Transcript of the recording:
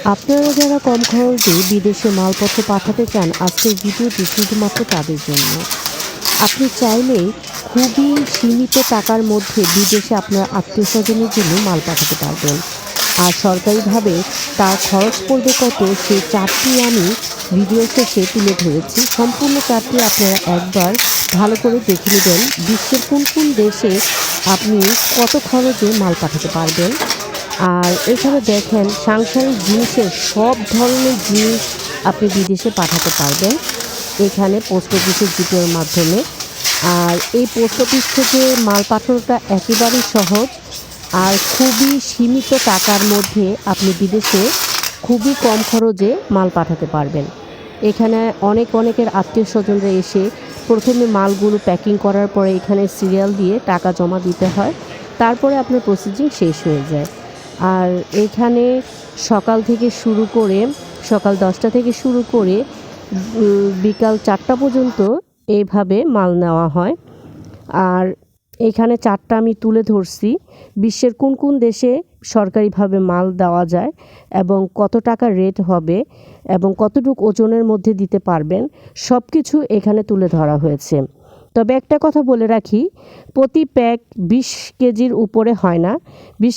আপনারা যারা কম খরচে বিদেশে মালপত্র পাঠাতে চান, আজকের ভিডিওটি শুধুমাত্র তাদের জন্য। আপনি চাইলেই খুবই সীমিত টাকার মধ্যে বিদেশে আপনার আত্মীয়স্বজনের জন্য মাল পাঠাতে পারবেন। আর সরকারিভাবে তার খরচ পড়বে কত, সেই চার্টটি আমি ভিডিও শেষে তুলে ধরেছি। সম্পূর্ণ চার্টটি আপনারা একবার ভালো করে দেখে নেবেন। বিশ্বের কোন কোন দেশে আপনি কত খরচে মাল পাঠাতে পারবেন। আর এখানে দেখেন সাংসারিক জিনিসের সব ধরনের জিনিস আপনি বিদেশে পাঠাতে পারবেন এখানে পোস্ট অফিসের জিপের মাধ্যমে। আর এই পোস্ট অফিস থেকে মাল পাঠানোটা একেবারেই সহজ আর খুবই সীমিত টাকার মধ্যে আপনি বিদেশে খুবই কম খরচে মাল পাঠাতে পারবেন। এখানে অনেকের আত্মীয় স্বজনরা এসে প্রথমে মালগুলো প্যাকিং করার পরে এখানে সিরিয়াল দিয়ে টাকা জমা দিতে হয়, তারপরে আপনার প্রসেসিং শেষ হয়ে যায়। আর এখানে সকাল থেকে শুরু করে সকাল 10টা থেকে শুরু করে বিকাল 4টা পর্যন্ত এইভাবে মাল নেওয়া হয়। আর এখানে চারটা আমি তুলে ধরছি বিশ্বের কোন কোন দেশে সরকারিভাবে মাল দেওয়া যায় এবং কত টাকা রেট হবে এবং কতটুকু ওজনের মধ্যে দিতে পারবেন, সব কিছু এখানে তুলে ধরা হয়েছে। তবে একটা কথা বলে রাখি, প্রতি প্যাক 20 কেজির উপরে হয় না। 20